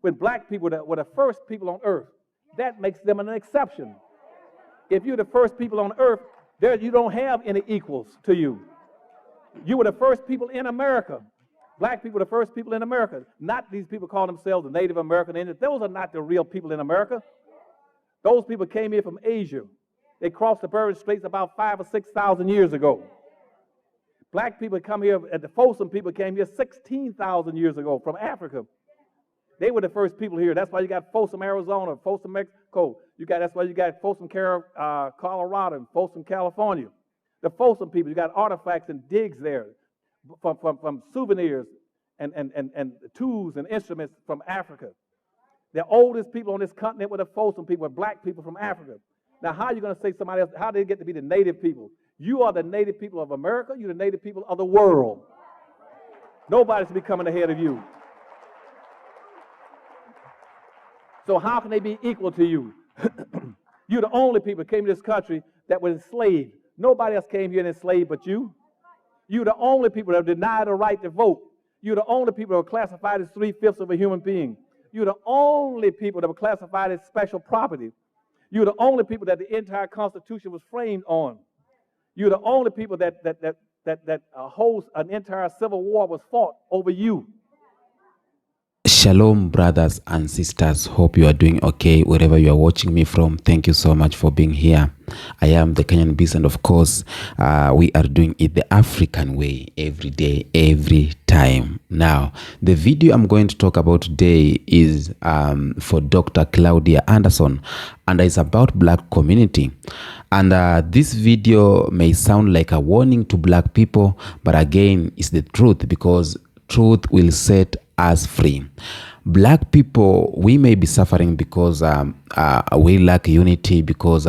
when black people were the first people on earth, that makes them an exception. If you're the first people on earth, there you don't have any equals to you. You were the first people in America. Black people were the first people in America. Not these people call themselves the Native American Indians. Those are not the real people in America. Those people came here from Asia. They crossed the Bering Straits about 5,000 or 6,000 years ago. Black people come here, the Folsom people came here 16,000 years ago from Africa. They were the first people here. That's why you got Folsom, Arizona, Folsom, Mexico. That's why you got Folsom, Colorado, and Folsom, California. The Folsom people, you got artifacts and digs there from souvenirs and tools and instruments from Africa. The oldest people on this continent were the Folsom people, were black people from Africa. Now, how are you going to say somebody else, how did they get to be the native people? You are the native people of America. You're the native people of the world. Nobody's becoming ahead of you. So how can they be equal to you? You're the only people that came to this country that were enslaved. Nobody else came here and enslaved but you. You're the only people that are denied the right to vote. You're the only people that are classified as 3/5 of a human being. You're the only people that were classified as special property. You're the only people that the entire Constitution was framed on. You're the only people that holds an entire civil war was fought over you. Shalom, brothers and sisters. Hope you are doing okay wherever you are watching me from. Thank you so much for being here. I am the Kenyan Beast, and of course, we are doing it the African way, every day, every time. Now, the video I'm going to talk about today is for Dr. Claudia Anderson, and it's about black community. And this video may sound like a warning to black people, but again, it's the truth, because truth will set us free. Black people, we may be suffering because we lack unity, because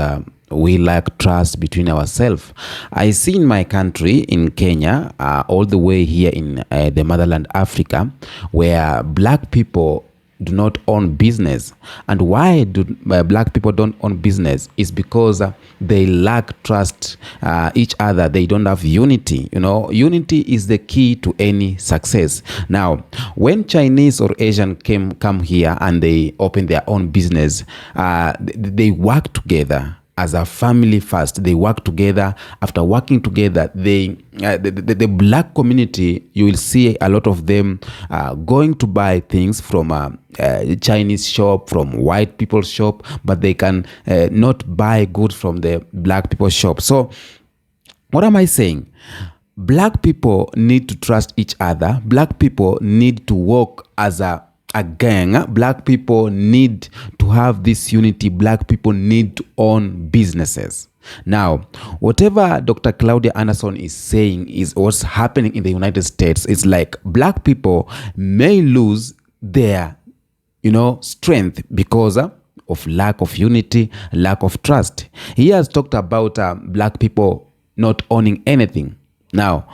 we lack trust between ourselves. I see in my country, in Kenya, all the way here in the motherland Africa, where black people do not own business. And why do black people don't own business is because they lack trust each other. They don't have unity. You know, unity is the key to any success. Now, when Chinese or Asian come here and they open their own business, they work together as a family first. They work together. After working together, the black community, you will see a lot of them going to buy things from a Chinese shop, from white people's shop, but they can not buy goods from the black people's shop. So what am I saying? Black people need to trust each other. Black people need to work as a gang. Black people need to have this unity. Black people need to own businesses. Now, whatever Dr. Claudia Anderson is saying is what's happening in the United States. It's like black people may lose their, strength because of lack of unity, lack of trust. He has talked about black people not owning anything. Now,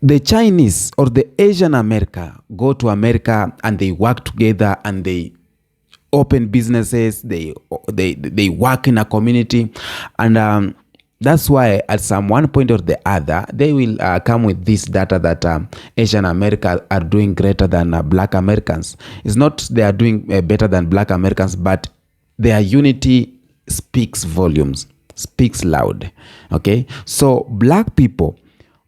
the Chinese or the Asian America go to America and they work together and they open businesses. They work in a community, and that's why at some one point or the other they will come with this data that Asian America are doing greater than black Americans. It's not they are doing better than black Americans, but their unity speaks volumes, speaks loud. Okay, so black people,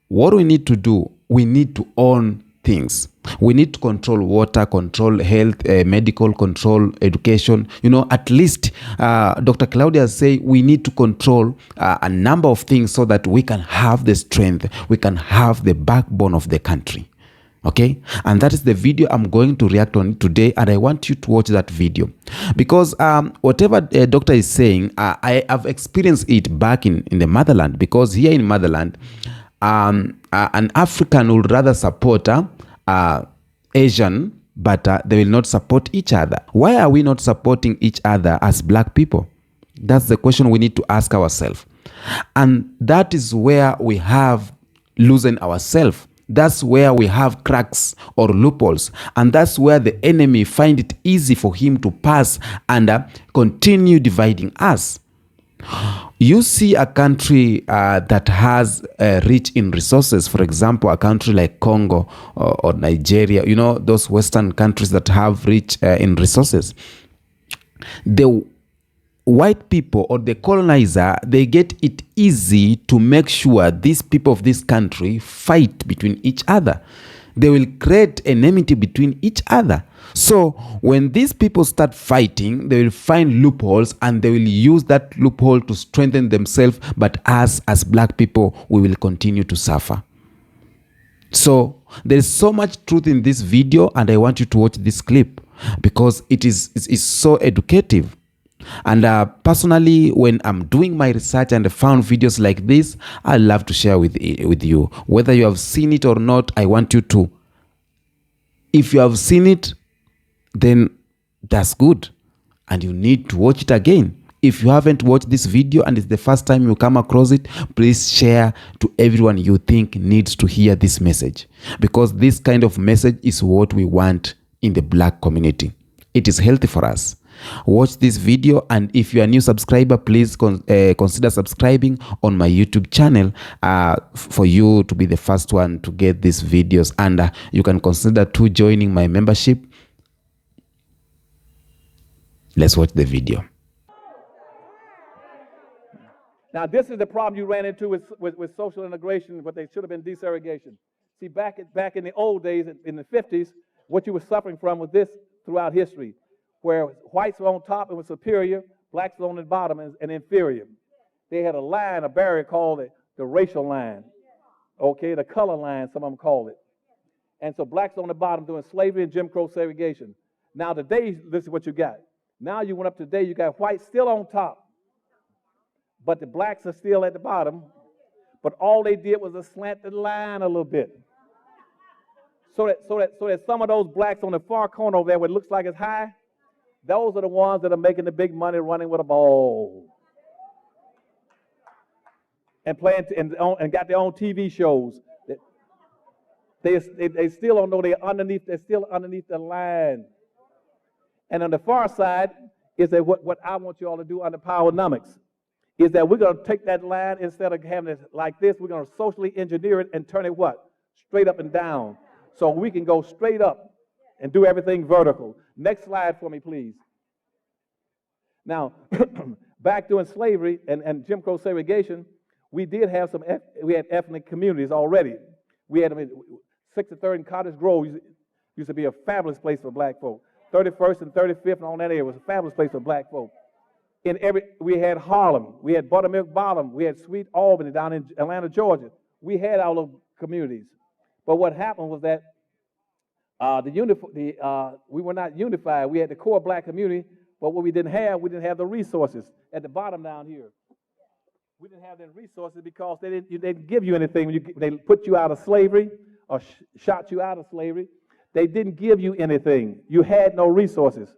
what we need to do, we need to own things. We need to control water, control health, medical, control education. At least Dr. Claudia say we need to control a number of things so that we can have the strength, we can have the backbone of the country. Okay, and that is the video I'm going to react on today, and I want you to watch that video because whatever doctor is saying, I have experienced it back in the motherland, because here in motherland, an African would rather support Asian, but they will not support each other. Why are we not supporting each other as black people? That's the question we need to ask ourselves. And that is where we have loosened ourselves. That's where we have cracks or loopholes. And that's where the enemy find it easy for him to pass and continue dividing us. You see a country that has rich in resources, for example, a country like Congo or Nigeria, you know, those Western countries that have rich in resources. The white people or the colonizer, they get it easy to make sure these people of this country fight between each other. They will create enmity between each other. So when these people start fighting, they will find loopholes and they will use that loophole to strengthen themselves. But us as black people, we will continue to suffer. So there is so much truth in this video, and I want you to watch this clip because it's so educative. And personally, when I'm doing my research and I found videos like this, I love to share with you. Whether you have seen it or not, I want you to. If you have seen it, then that's good. And you need to watch it again. If you haven't watched this video and it's the first time you come across it, please share to everyone you think needs to hear this message. Because this kind of message is what we want in the black community. It is healthy for us. Watch this video, and if you are a new subscriber, please consider subscribing on my YouTube channel for you to be the first one to get these videos, and you can consider to joining my membership. Let's watch the video. Now, this is the problem you ran into with social integration, but they should have been desegregation. See, back in the old days, in the 50s, what you were suffering from was this throughout history, where whites were on top and were superior, blacks were on the bottom and inferior. They had a line, a barrier called the racial line, okay, the color line, some of them called it. And so blacks on the bottom doing slavery and Jim Crow segregation. Now today, this is what you got. Now you went up today, you got whites still on top, but the blacks are still at the bottom, but all they did was slant the line a little bit. So that some of those blacks on the far corner over there, where it looks like it's high, those are the ones that are making the big money running with a ball and playing and got their own TV shows. They still don't know they're still underneath the line. And on the far side is that what I want you all to do under Powernomics is that we're going to take that line, instead of having it like this, we're going to socially engineer it and turn it what? Straight up and down. So we can go straight up and do everything vertical. Next slide for me, please. Now, back during slavery and Jim Crow segregation, we did have we had ethnic communities already. We had 63rd and Cottage Grove used to be a fabulous place for black folk. 31st and 35th and all that area was a fabulous place for black folk. We had Harlem, we had Buttermilk Bottom, we had Sweet Albany down in Atlanta, Georgia. We had all those communities. But what happened was that we were not unified. We had the core black community, but what we didn't have the resources. At the bottom down here, we didn't have the resources because they didn't give you anything when they put you out of slavery or shot you out of slavery. They didn't give you anything. You had no resources.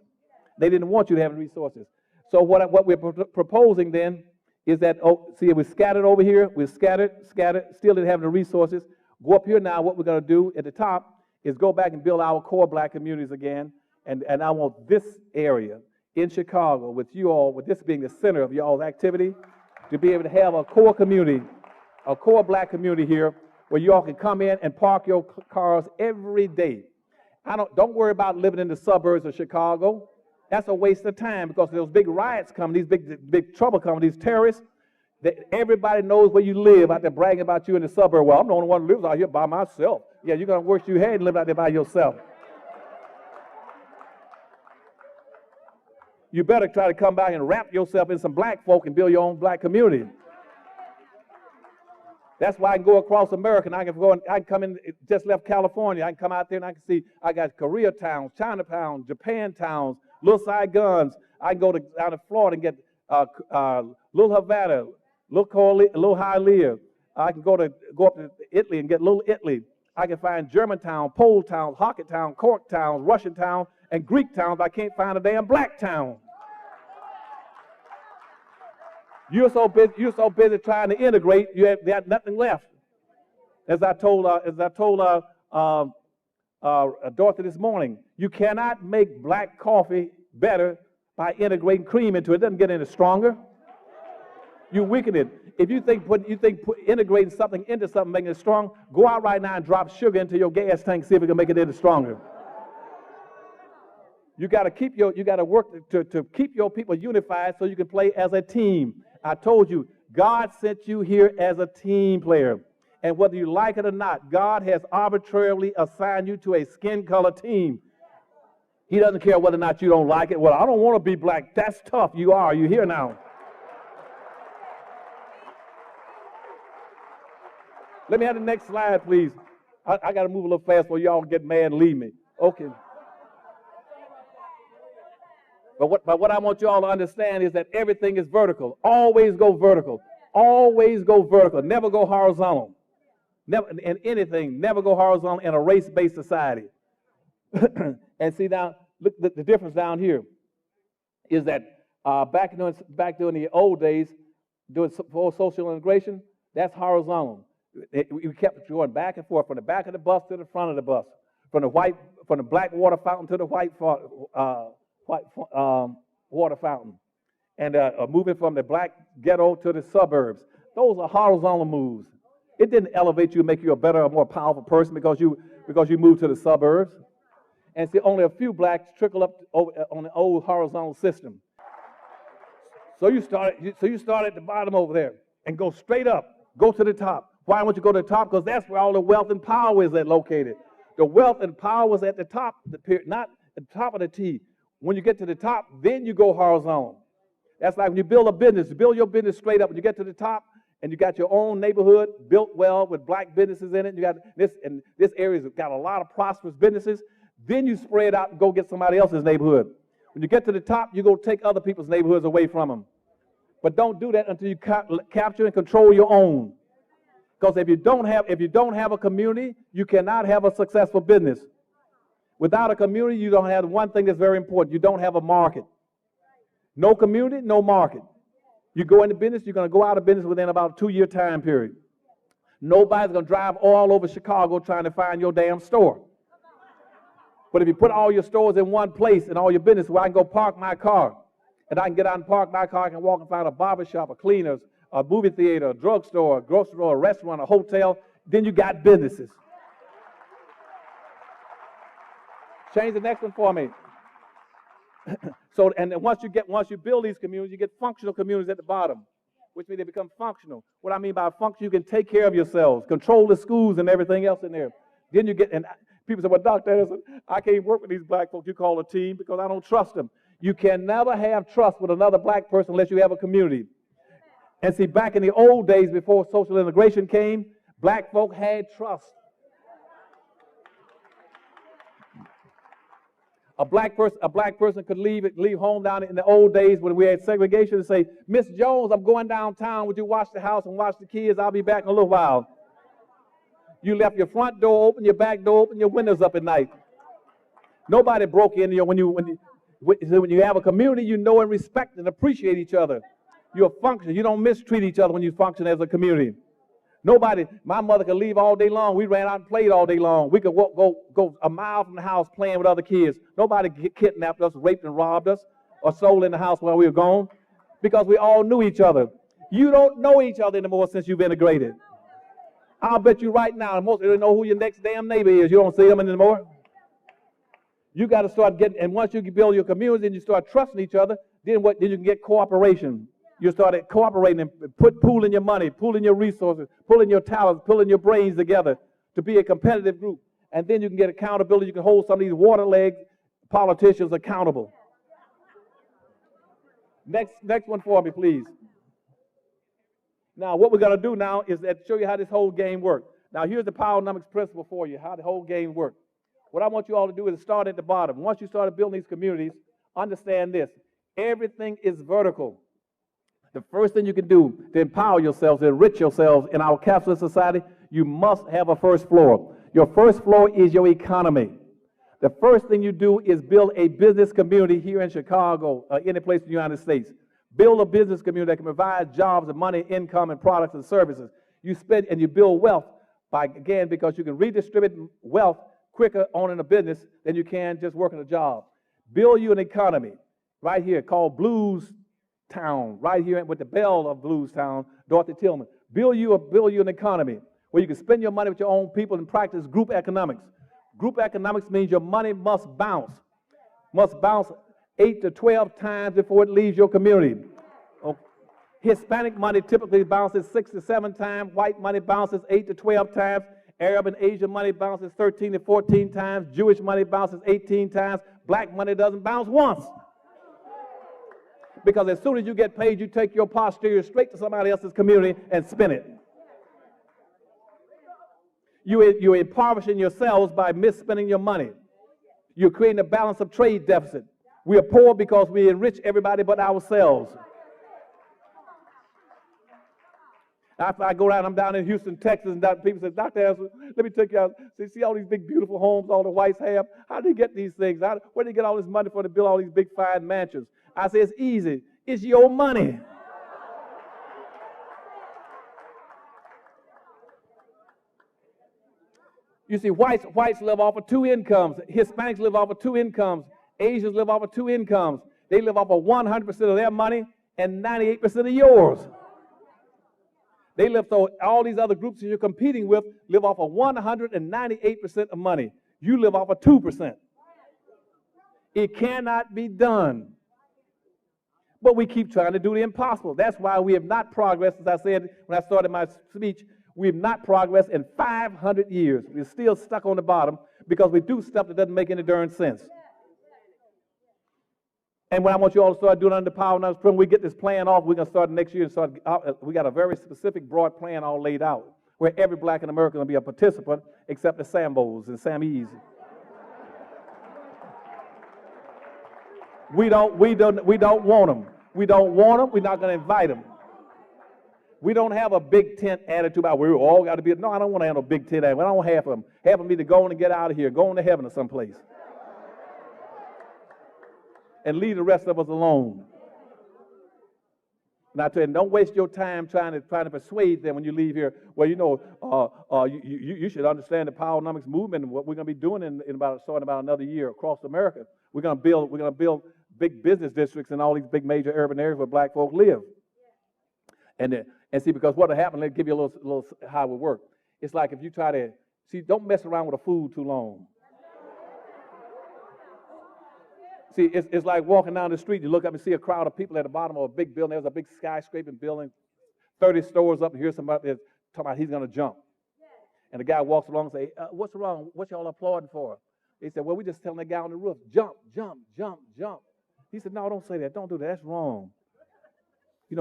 They didn't want you to have resources. So what we're proposing then is that, see, we're scattered over here. We're scattered, still didn't have the resources. Go up here now. What we're going to do at the top is go back and build our core black communities again. And I want this area in Chicago, with you all, with this being the center of y'all's activity, to be able to have a core community, a core black community here, where you all can come in and park your cars every day. Don't worry about living in the suburbs of Chicago. That's a waste of time, because those big riots come, these big trouble come, these terrorists. Everybody knows where you live out there bragging about you in the suburb. Well, I'm the only one who lives out here by myself. Yeah, you're going to wish you had lived out there by yourself. You better try to come back and wrap yourself in some black folk and build your own black community. That's why I can go across America and I can come in, just left California. I can come out there and I can see I got Korea towns, Chinatown, Japan towns, Little Saigons. I can go down to Florida and get Little Havana, Little Hialeah. I can go up to Italy and get Little Italy. I can find Germantown, Pole towns, Hockett town, Cork towns, Russian town, and Greek towns. I can't find a damn black town. You're so busy trying to integrate, you have nothing left. As I told Dorothy this morning, you cannot make black coffee better by integrating cream into it. It doesn't get any stronger. You weaken it. If you think integrating something into something, making it strong, go out right now and drop sugar into your gas tank, see if it can make it any stronger. You got to work to keep your people unified so you can play as a team. I told you, God sent you here as a team player. And whether you like it or not, God has arbitrarily assigned you to a skin color team. He doesn't care whether or not you don't like it. Well, I don't want to be black. That's tough. You are. You're here now. Let me have the next slide, please. I got to move a little fast before y'all get mad and leave me. Okay. But what I want you all to understand is that everything is vertical. Always go vertical. Always go vertical. Never go horizontal. Never in anything. Never go horizontal in a race-based society. And see now, look, the difference down here is that back during the old days, before social integration, that's horizontal. We kept going back and forth from the back of the bus to the front of the bus, from the black water fountain to the white water fountain, and moving from the black ghetto to the suburbs. Those are horizontal moves. It didn't elevate you, make you a better, more powerful person because you moved to the suburbs. And see, only a few blacks trickle up on the old horizontal system. So you start at the bottom over there and go straight up, go to the top. Why don't you go to the top? Because that's where all the wealth and power is located. The wealth and power is at the top, not at the top of the T. When you get to the top, then you go horizontal. That's like when you build a business. You build your business straight up. When you get to the top, and you got your own neighborhood built well with black businesses in it. You got this area's got a lot of prosperous businesses. Then you spread out and go get somebody else's neighborhood. When you get to the top, you go take other people's neighborhoods away from them. But don't do that until you capture and control your own. Because if you don't have a community, you cannot have a successful business. Without a community, you don't have one thing that's very important. You don't have a market. No community, no market. You go into business, you're going to go out of business within about a 2-year time period. Nobody's going to drive all over Chicago trying to find your damn store. But if you put all your stores in one place and all your business, where I can go park my car, and I can get out and park my car, I can walk and find a barber shop, a cleaners, a movie theater, a drugstore, a grocery store, a restaurant, a hotel, then you got businesses. Change the next one for me. So, and once you build these communities, you get functional communities at the bottom, which means they become functional. What I mean by function, you can take care of yourselves, control the schools and everything else in there. Then you get, and people say, well, Dr. Anderson, I can't work with these black folks you call a team because I don't trust them. You can never have trust with another black person unless you have a community. And see, back in the old days before social integration came, black folk had trust. A black person could leave home down in the old days when we had segregation and say, Miss Jones, I'm going downtown. Would you watch the house and watch the kids? I'll be back in a little while. You left your front door open, your back door open, your windows up at night. Nobody broke in. When you have a community, you know and respect and appreciate each other. You're functioning. You don't mistreat each other when you function as a community. My mother could leave all day long. We ran out and played all day long. We could go a mile from the house playing with other kids. Nobody kidnapped us, raped and robbed us, or sold in the house while we were gone because we all knew each other. You don't know each other anymore since you've integrated. I'll bet you right now, most of you don't know who your next damn neighbor is. You don't see them anymore. You got to start getting, and once you build your community and you start trusting each other, then you can get cooperation. You started cooperating and pooling your money, pooling your resources, pulling your talents, pulling your brains together to be a competitive group. And then you can get accountability. You can hold some of these water-legged politicians accountable. Next one for me, please. Now, what we're going to do now is show you how this whole game works. Now, here's the Powernomics principle for you, how the whole game works. What I want you all to do is start at the bottom. Once you start building these communities, understand this. Everything is vertical. The first thing you can do to empower yourselves, to enrich yourselves in our capitalist society, you must have a first floor. Your first floor is your economy. The first thing you do is build a business community here in Chicago, any place in the United States. Build a business community that can provide jobs and money, income, and products and services. You spend and you build wealth because you can redistribute wealth quicker owning a business than you can just working a job. Build you an economy right here called Blues town right here with the belle of blues town, Dorothy Tillman. Build you an economy where you can spend your money with your own people and practice group economics. Group economics means your money must bounce 8 to 12 times before it leaves your community. Okay. Hispanic money typically bounces 6 to 7 times. White money bounces 8 to 12 times. Arab and Asian money bounces 13 to 14 times. Jewish money bounces 18 times. Black money doesn't bounce once. Because as soon as you get paid, you take your posterior straight to somebody else's community and spin it. You're impoverishing yourselves by misspending your money. You're creating a balance of trade deficit. We are poor because we enrich everybody but ourselves. After I go around, I'm down in Houston, Texas, and people say, Dr. Anderson, let me take you out. See all these big, beautiful homes all the whites have? How do they get these things? Where do they get all this money for to build all these big, fine mansions? I say, it's easy. It's your money. You see, whites live off of 2 incomes. Hispanics live off of 2 incomes. Asians live off of 2 incomes. They live off of 100% of their money and 98% of yours. They live, so all these other groups that you're competing with live off of 198% of money. You live off of 2%. It cannot be done. But we keep trying to do the impossible. That's why we have not progressed, as I said when I started my speech, we have not progressed in 500 years. We're still stuck on the bottom because we do stuff that doesn't make any darn sense. And what I want you all to start doing under the Powernomics, when we get this plan off, we're going to start next year and start. We got a very specific, broad plan all laid out, where every black in America is going to be a participant, except the Sambos and Samis. We don't want them. We don't want them. We're not going to invite them. We don't have a big tent attitude about we all got to be. No, I don't want to have a big tent attitude. I don't want half of them. Half of them need to go on and get out of here, go on to heaven or someplace, and leave the rest of us alone. And I tell you, don't waste your time trying to persuade them when you leave here. Well, you should understand the Powernomics movement and what we're going to be doing in about another year across America. We're going to build big business districts in all these big major urban areas where black folk live. And see, because what will happen, let me give you a little how it will work. It's like if you try to, don't mess around with the food too long. See, it's like walking down the street, you look up and see a crowd of people at the bottom of a big building. There's a big skyscraping building, 30 stores up, and here's somebody that's talking about he's going to jump. And the guy walks along and says, what's wrong? What y'all applauding for? He said, well, we're just telling that guy on the roof, jump, jump, jump, jump. He said, no, don't say that. Don't do that. That's wrong.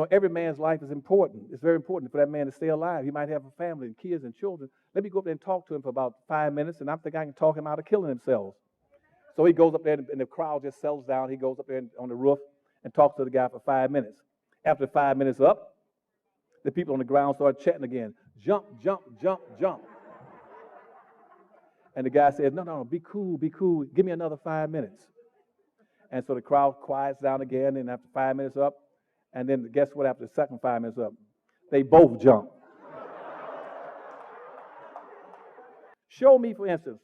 Every man's life is important. It's very important for that man to stay alive. He might have a family and kids and children. Let me go up there and talk to him for about 5 minutes, and I think I can talk him out of killing himself. So he goes up there, and the crowd just settles down. He goes up there on the roof and talks to the guy for 5 minutes. After 5 minutes up, the people on the ground start chatting again. Jump, jump, jump, jump. And the guy says, no, be cool, be cool. Give me another 5 minutes. And so the crowd quiets down again, and after 5 minutes up, and then guess what? After the second 5 minutes up, they both jump. Show me, for instance,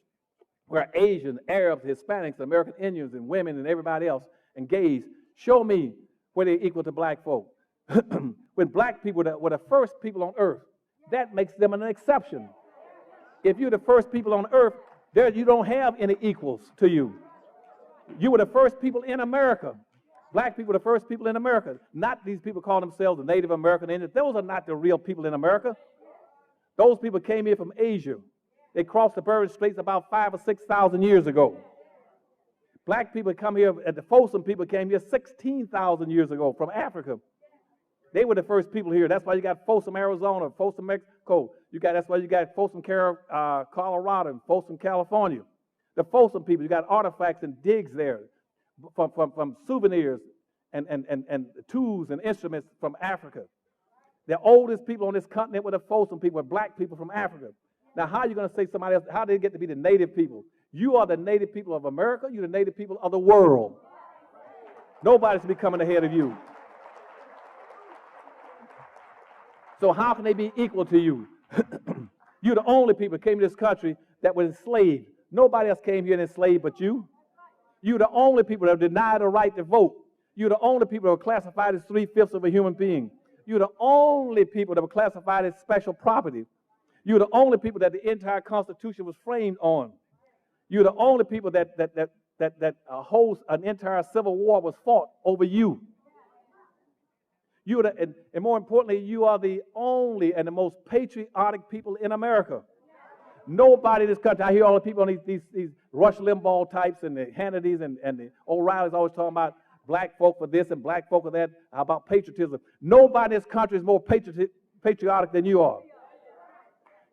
where Asians, Arabs, Hispanics, American Indians, and women, and everybody else, and gays, show me where they're equal to black folk. When black people were the first people on earth, that makes them an exception. If you're the first people on earth, you don't have any equals to you. You were the first people in America. Black people were the first people in America. Not these people call themselves the Native American Indians. Those are not the real people in America. Those people came here from Asia. They crossed the Bering Straits about 5,000 or 6,000 years ago. Black people come here, the Folsom people came here 16,000 years ago from Africa. They were the first people here. That's why you got Folsom, Arizona, Folsom, Mexico. That's why you got Folsom, Colorado, and Folsom, California. The Folsom people, you got artifacts and digs there from souvenirs and tools and instruments from Africa. The oldest people on this continent were the Folsom people, were black people from Africa. Now, how are you going to say somebody else, how do they get to be the native people? You are the native people of America. You're the native people of the world. Nobody's becoming ahead of you. So how can they be equal to you? You're the only people that came to this country that were enslaved. Nobody else came here and enslaved but you. You're the only people that have denied the right to vote. You're the only people that were classified as 3/5 of a human being. You're the only people that were classified as special property. You're the only people that the entire Constitution was framed on. You're the only people that an entire civil war was fought over you. And more importantly, you are the only and the most patriotic people in America. Nobody in this country, I hear all the people on these Rush Limbaugh types and the Hannitys and the O'Reillys always talking about black folk for this and black folk for that, about patriotism. Nobody in this country is more patriotic than you are.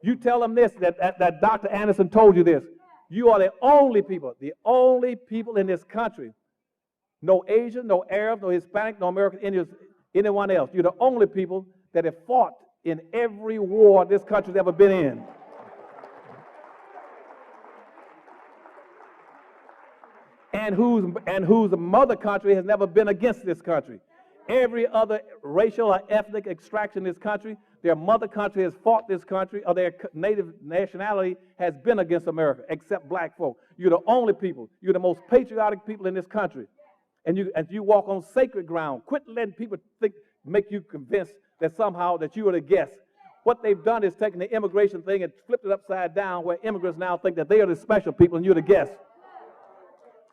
You tell them this, that Dr. Anderson told you this. You are the only people in this country. No Asian, no Arab, no Hispanic, no American Indians, anyone else. You're the only people that have fought in every war this country's ever been in. And whose mother country has never been against this country. Every other racial or ethnic extraction in this country, their mother country has fought this country, or their native nationality has been against America, except black folk. You're the only people. You're the most patriotic people in this country. And you walk on sacred ground. Quit letting people make you convinced that somehow that you are the guest. What they've done is taken the immigration thing and flipped it upside down, where immigrants now think that they are the special people and you're the guest.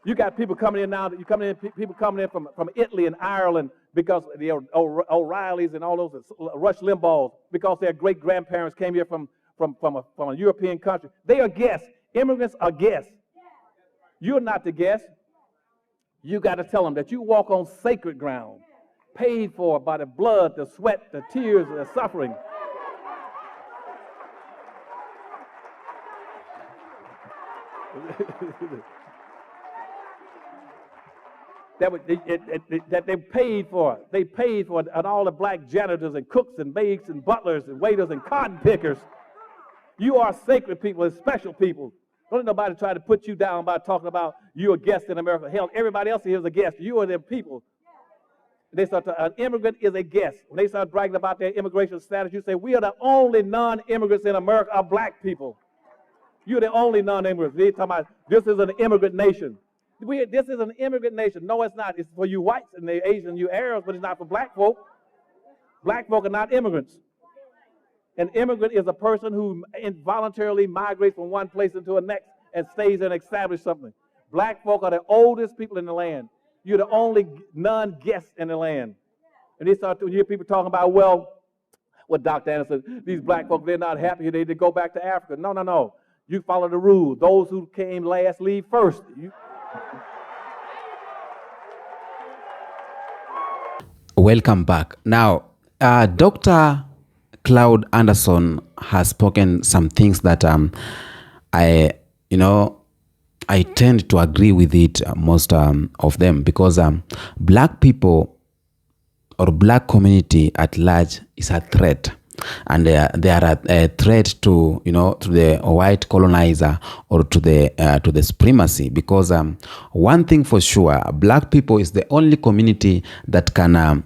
You got people coming in now. People coming in from Italy and Ireland because the O'Reillys and all those Rush Limbaughs, because their great grandparents came here from a European country. They are guests. Immigrants are guests. You're not the guest. You got to tell them that you walk on sacred ground, paid for by the blood, the sweat, the tears, the suffering. that they paid for. They paid for, and all the black janitors and cooks and maids and butlers and waiters and cotton pickers. You are sacred people and special people. Don't let nobody try to put you down by talking about you're a guest in America. Hell, everybody else here is a guest. You are their people. An immigrant is a guest. When they start bragging about their immigration status, you say, we are the only non-immigrants in America are black people. You're the only non-immigrants. They're talking about this is an immigrant nation. This is an immigrant nation. No, it's not. It's for you whites and the Asians and you Arabs, but it's not for black folk. Black folk are not immigrants. An immigrant is a person who involuntarily migrates from one place into the next and stays and establishes something. Black folk are the oldest people in the land. You're the only non-guests in the land. And they start to hear people talking about, well, what Dr. Anderson, these black folk, they're not happy. They go back to Africa. No. You follow the rule. Those who came last leave first. Welcome back. Now, Dr. Claude Anderson has spoken some things that I tend to agree with it, most of them, because black people or black community at large is a threat. And they are a threat to the white colonizer or to the supremacy, because one thing for sure, black people is the only community that can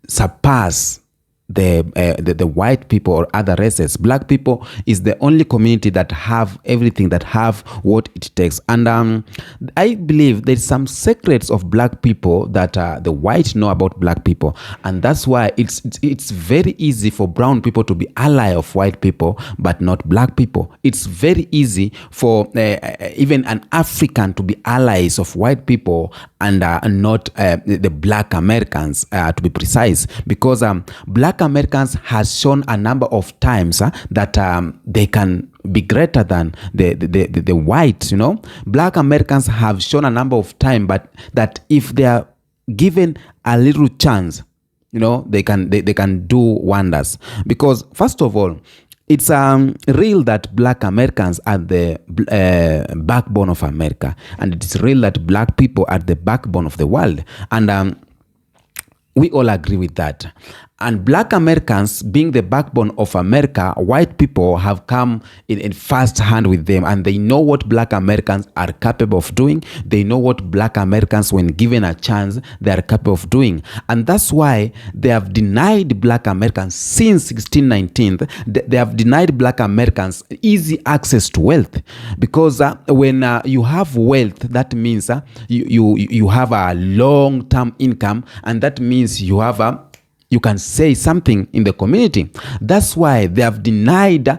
surpass the white people or other races. Black people is the only community that have everything, that have what it takes. And I believe there's some secrets of black people that the white know about black people, and that's why it's very easy for brown people to be ally of white people but not black people. It's very easy for even an African to be allies of white people and not the black Americans, to be precise, because black Americans has shown a number of times that they can be greater than the whites. Black Americans have shown a number of times, but that if they are given a little chance, they can do wonders. Because first of all, it's real that black Americans are the backbone of America, and it's real that black people are the backbone of the world, and we all agree with that. And black Americans being the backbone of America, white people have come in first hand with them, and they know what black Americans are capable of doing. They know what black Americans, when given a chance, they are capable of doing. And that's why they have denied black Americans since 1619. They have denied black Americans easy access to wealth, because when you have wealth, that means you have a long-term income, and that means you can say something in the community. That's why they have denied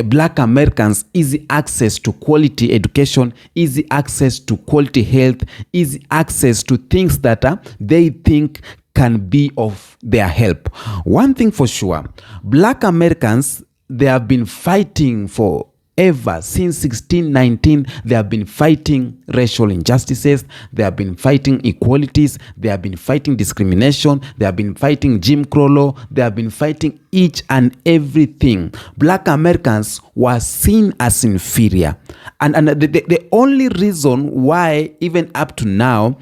black Americans easy access to quality education, easy access to quality health, easy access to things that they think can be of their help. One thing for sure, black Americans, they have been fighting for ever since 1619. They have been fighting racial injustices, they have been fighting equalities, they have been fighting discrimination, they have been fighting Jim Crow law, they have been fighting each and everything. Black Americans were seen as inferior, and the only reason why even up to now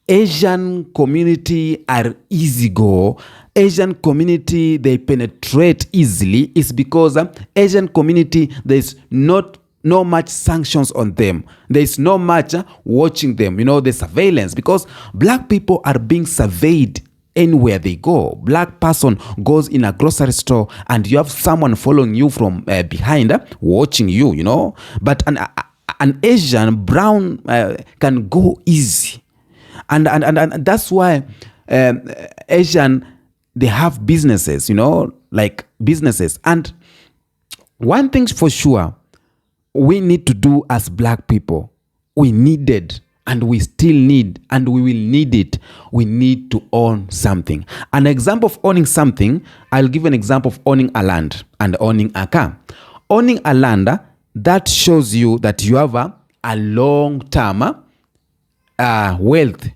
Asian community are easy go, Asian community, they penetrate easily, is because Asian community, there's no much sanctions on them. There's no much watching them, the surveillance, because black people are being surveyed anywhere they go. Black person goes in a grocery store and you have someone following you from behind, watching you, But an Asian brown can go easy. And that's why Asian, they have businesses, like businesses. And one thing for sure, we need to do as black people, we needed, and we still need, and we will need it. We need to own something. An example of owning something, I'll give an example of owning a land and owning a car. Owning a land, that shows you that you have a long-term wealth,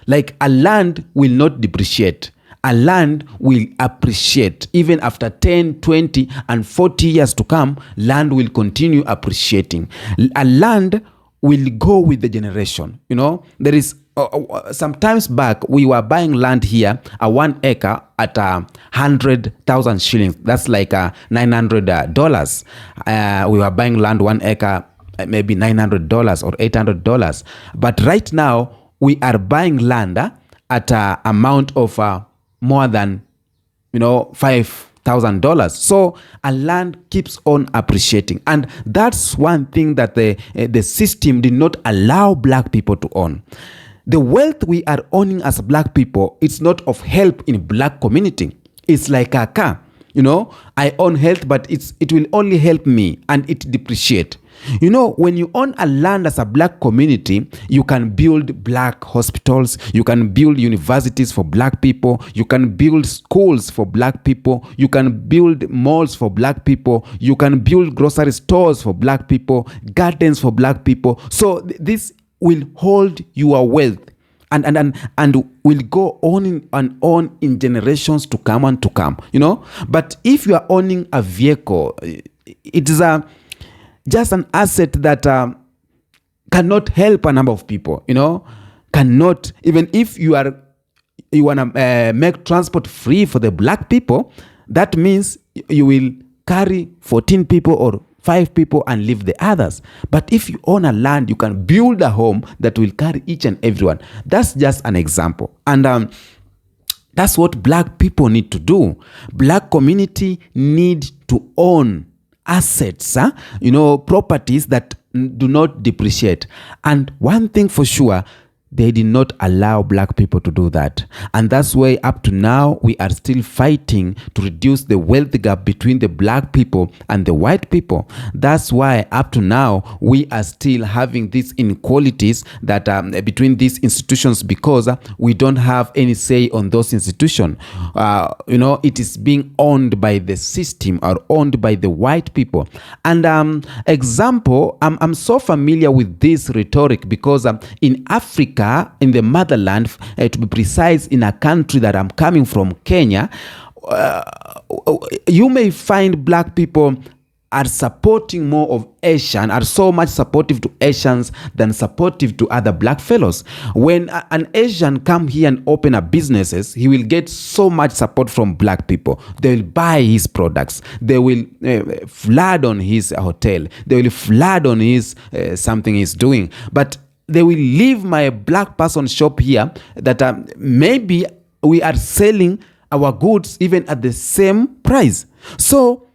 like a land will not depreciate. A land will appreciate. Even after 10, 20, and 40 years to come, land will continue appreciating. A land will go with the generation. There is, sometimes back, we were buying land here, a 1 acre at 100,000 shillings. That's like $900. We were buying land 1 acre, maybe $900 or $800. But right now, we are buying land at an amount of more than, $5,000. So a land keeps on appreciating. And that's one thing that the system did not allow black people to own. The wealth we are owning as black people, it's not of help in black community. It's like a car. I own health, but it will only help me, and it depreciate. When you own a land as a black community, you can build black hospitals, you can build universities for black people, you can build schools for black people, you can build malls for black people, you can build grocery stores for black people, gardens for black people. So this will hold your wealth. And will go on and on in generations to come and to come, But if you are owning a vehicle, it is just an asset that cannot help a number of people, Cannot, even if you want to make transport free for the black people, that means you will carry 14 people or 5 people and leave the others. But if you own a land, you can build a home that will carry each and everyone. That's just an example. And that's what black people need to do. Black community need to own assets, properties that do not depreciate. And one thing for sure, they did not allow black people to do that. And that's why up to now, we are still fighting to reduce the wealth gap between the black people and the white people. That's why up to now, we are still having these inequalities that between these institutions, because we don't have any say on those institutions. It is being owned by the system or owned by the white people. And example, I'm so familiar with this rhetoric because in Africa, in the motherland, to be precise, in a country that I'm coming from, Kenya, you may find black people are supporting more of Asian, are so much supportive to Asians than supportive to other black fellows. When an Asian come here and open up businesses, he will get so much support from black people. They will buy his products. They will flood on his hotel. They will flood on his something he's doing. But they will leave my black person shop here that maybe we are selling our goods even at the same price. So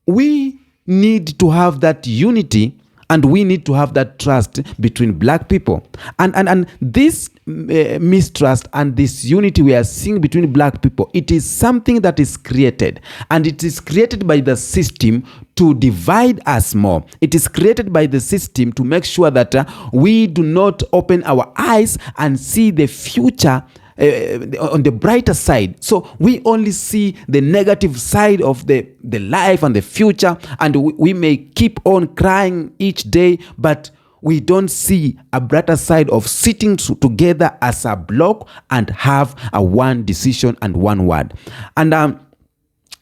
we need to have that unity, and we need to have that trust between black people. And this mistrust and this unity we are seeing between black people, it is something that is created. And it is created by the system to divide us more. It is created by the system to make sure that we do not open our eyes and see the future on the brighter side. So we only see the negative side of the life and the future, and we may keep on crying each day, but we don't see a brighter side of sitting together as a block and have a one decision and one word. And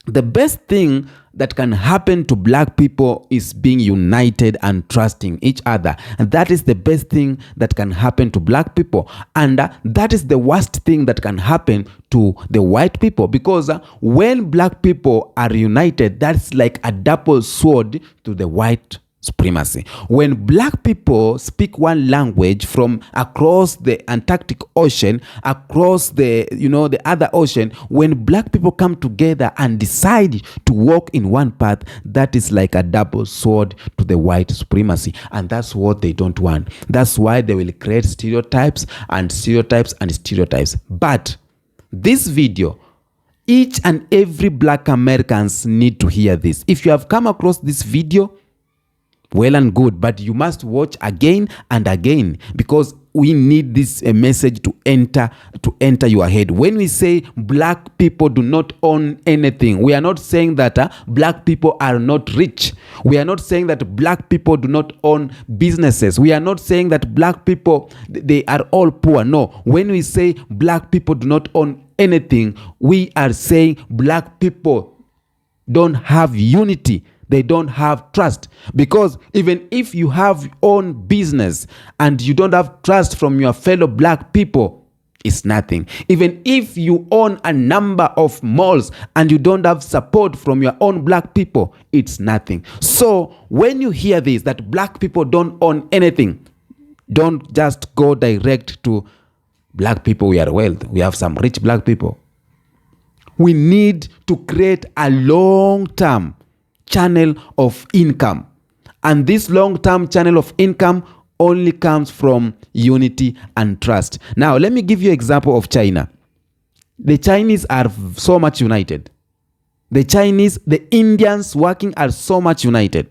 the best thing that can happen to black people is being united and trusting each other. And that is the best thing that can happen to black people. And that is the worst thing that can happen to the white people. Because when black people are united, that's like a double sword to the white supremacy. When black people speak one language from across the Antarctic Ocean, across the other ocean, when black people come together and decide to walk in one path, that is like a double sword to the white supremacy. And that's what they don't want. That's why they will create stereotypes and stereotypes and stereotypes. But this video, each and every black Americans need to hear this. If you have come across this video, well and good, but you must watch again and again, because we need this message to enter your head. When we say black people do not own anything, we are not saying that black people are not rich. We are not saying that black people do not own businesses. We are not saying that black people, they are all poor. No. When we say black people do not own anything, we are saying black people don't have unity. They don't have trust. Because even if you have your own business and you don't have trust from your fellow black people, it's nothing. Even if you own a number of malls and you don't have support from your own black people, it's nothing. So when you hear this, that black people don't own anything, don't just go direct to black people. We are wealthy. We have some rich black people. We need to create a long-term channel of income, and this long-term channel of income only comes from unity and trust. Now let me give you an example of China. The Chinese are so much united. The Indians working are so much united.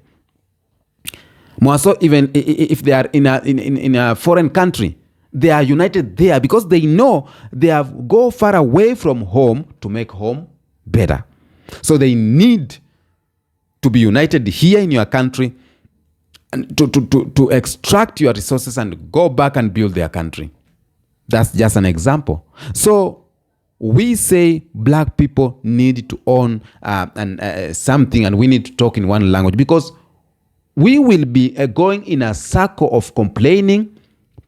More so, even if they are in a foreign country, they are united there because they know they have go far away from home to make home better. So they need to be united here in your country and to extract your resources and go back and build their country. That's just an example. So we say black people need to own something, and we need to talk in one language, because we will be going in a circle of complaining,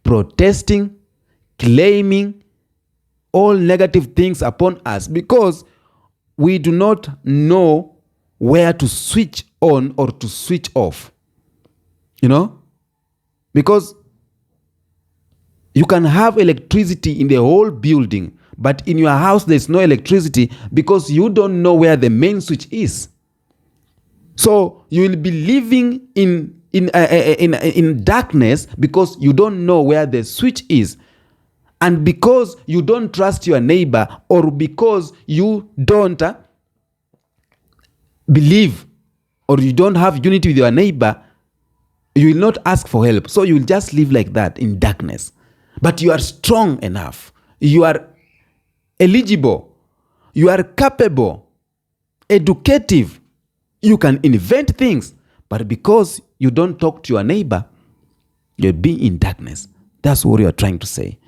protesting, claiming all negative things upon us, because we do not know where to switch on or to switch off. Because you can have electricity in the whole building, but in your house there's no electricity because you don't know where the main switch is. So you will be living in darkness because you don't know where the switch is. And because you don't trust your neighbor, or because you don't believe, or you don't have unity with your neighbor, you will not ask for help. So you will just live like that in darkness. But you are strong enough. You are eligible. You are capable, educative. You can invent things. But because you don't talk to your neighbor, you'll be in darkness. That's what you are trying to say.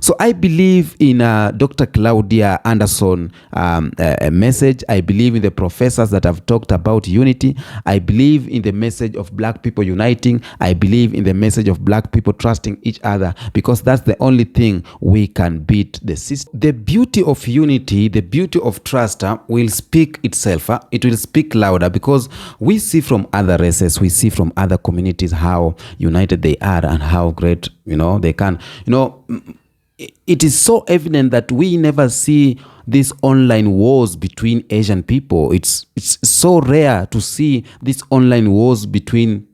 So I believe in Dr. Claudia Anderson a message. I believe in the professors that have talked about unity. I believe in the message of black people uniting. I believe in the message of black people trusting each other, because that's the only thing we can beat the system. The beauty of unity, the beauty of trust will speak itself. It will speak louder, because we see from other races, we see from other communities how united they are and how great, they can. It is so evident that we never see these online wars between Asian people. It's so rare to see these online wars between,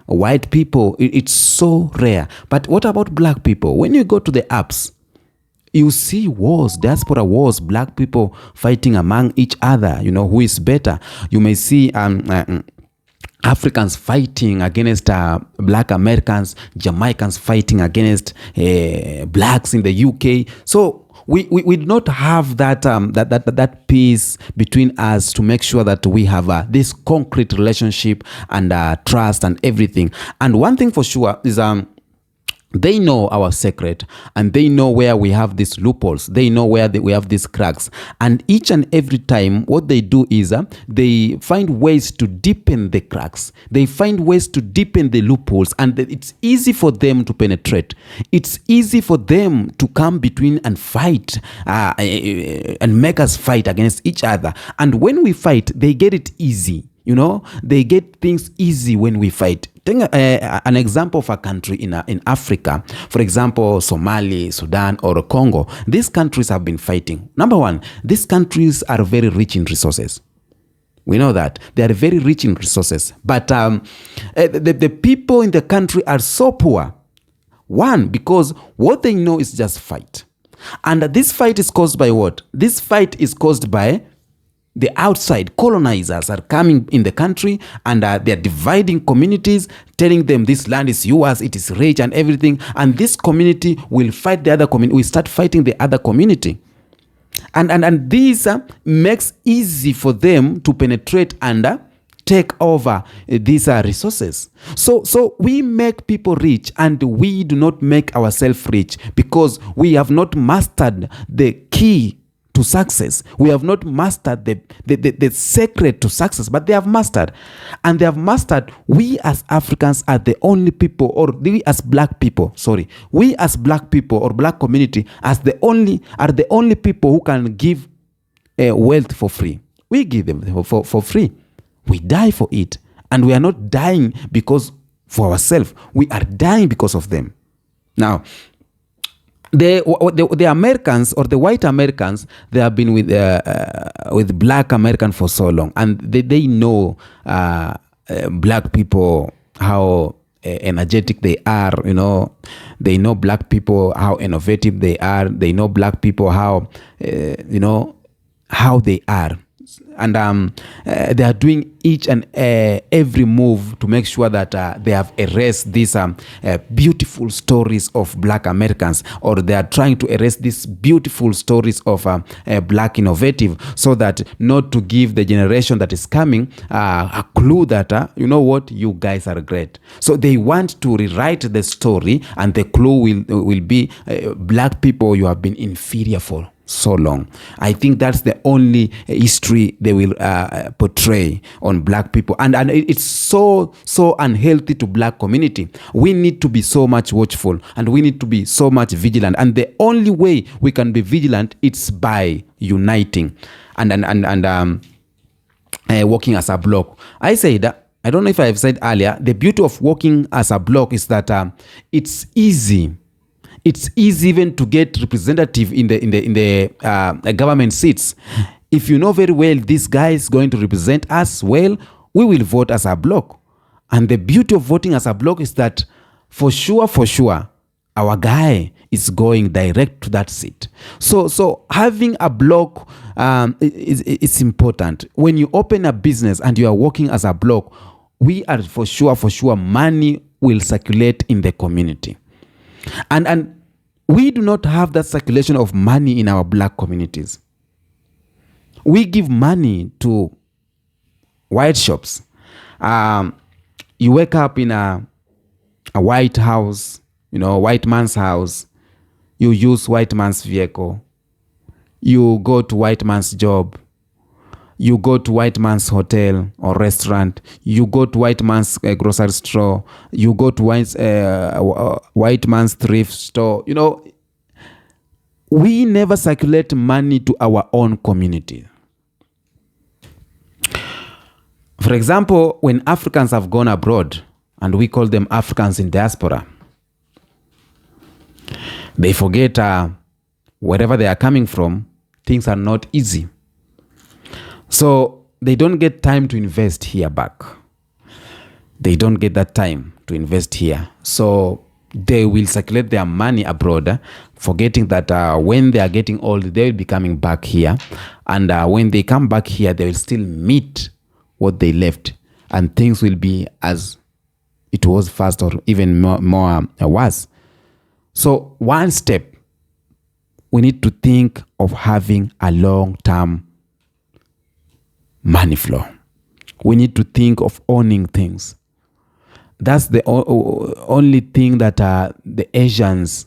white people. It's so rare. But what about black people? When you go to the apps, you see wars, diaspora wars, black people fighting among each other, who is better. You may see Africans fighting against black Americans, Jamaicans fighting against blacks in the UK. So we do not have that peace between us to make sure that we have this concrete relationship and trust and everything. And one thing for sure is they know our secret, and they know where we have these loopholes. They know where we have these cracks. And each and every time, what they do is they find ways to deepen the cracks. They find ways to deepen the loopholes, and it's easy for them to penetrate. It's easy for them to come between and fight and make us fight against each other. And when we fight, they get it easy. They get things easy when we fight. Take an example of a country in Africa, for example, Somalia, Sudan, or Congo. These countries have been fighting. Number one, these countries are very rich in resources. We know that. They are very rich in resources. But the people in the country are so poor. One, because what they know is just fight. And this fight is caused by what? This fight is caused by the outside colonizers are coming in the country, and they're dividing communities, telling them this land is yours, it is rich and everything. And this community will fight the other community. We start fighting the other community. And this makes easy for them to penetrate and take over these resources. So we make people rich, and we do not make ourselves rich, because we have not mastered the key to success. We have not mastered the secret to success, but they have mastered. And they have mastered, we as Africans are the only people, or we as black people, we as black people or black community are the only people who can give wealth for free. We give them for free. We die for it. And we are not dying because for ourselves. We are dying because of them. Now, the Americans, or the white Americans, they have been with black Americans for so long, and they know black people, how energetic they are. They know black people, how innovative they are. They know black people, how how they are. And they are doing each and every move to make sure that they have erased these beautiful stories of black Americans, or they are trying to erase these beautiful stories of black innovative, so that not to give the generation that is coming a clue that, you guys are great. So they want to rewrite the story, and the clue will be black people, you have been inferior for so long. I think that's the only history they will portray on black people, and it's so unhealthy to black community. We need to be so much watchful, and we need to be so much vigilant, and the only way we can be vigilant, it's by uniting and working as a block. I said, I don't know if I've said earlier, the beauty of working as a block is that it's easy. It's easy even to get representative in the government seats. If you know very well this guy is going to represent us well, we will vote as a block. And the beauty of voting as a block is that for sure, our guy is going direct to that seat. So having a block is important. When you open a business and you are working as a block, we are for sure money will circulate in the community. And we do not have that circulation of money in our black communities. We give money to white shops. You wake up in a white house, white man's house. you use white man's vehicle, you go to white man's job, you go to white man's hotel or restaurant, you go to white man's grocery store, you go to white man's thrift store. You know, we never circulate money to our own community. For example, when Africans have gone abroad, and we call them Africans in diaspora, they forget wherever they are coming from, things are not easy. So they don't get time to invest here back. They don't get that time to invest here. So they will circulate their money abroad, forgetting that when they are getting old, they will be coming back here. And when they come back here, they will still meet what they left. And things will be as it was first, or even more worse. So one step, we need to think of having a long-term money flow. We need to think of owning things. That's the only thing that the Asians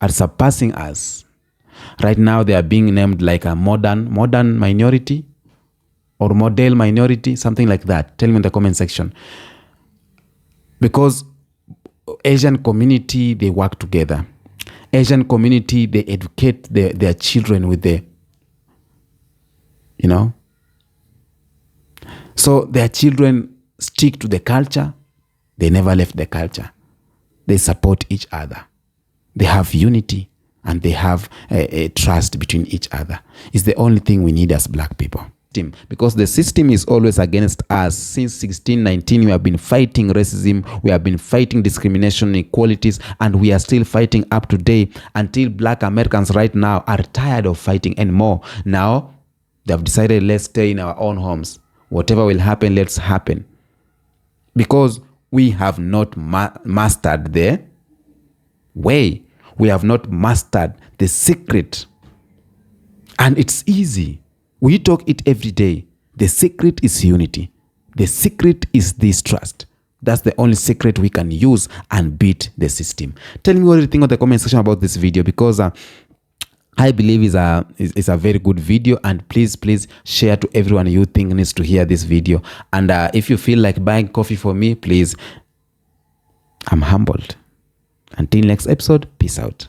are surpassing us. Right now, they are being named like a modern minority or model minority, something like that. Tell me in the comment section. Because Asian community, they work together. Asian community, they educate their children with so their children stick to the culture. They never left the culture. They support each other. They have unity, and they have a trust between each other. It's the only thing we need as black people. Because the system is always against us. Since 1619, we have been fighting racism, we have been fighting discrimination, inequalities, and we are still fighting up to date until black Americans right now are tired of fighting anymore. Now, they have decided, let's stay in our own homes. Whatever will happen, let's happen. Because we have not mastered the way. We have not mastered the secret. And it's easy. We talk it every day. The secret is unity. The secret is this trust. That's the only secret we can use and beat the system. Tell me what you think in the comment section about this video, because I believe it's a very good video, and please share to everyone you think needs to hear this video. And if you feel like buying coffee for me, please, I'm humbled. Until next episode, peace out.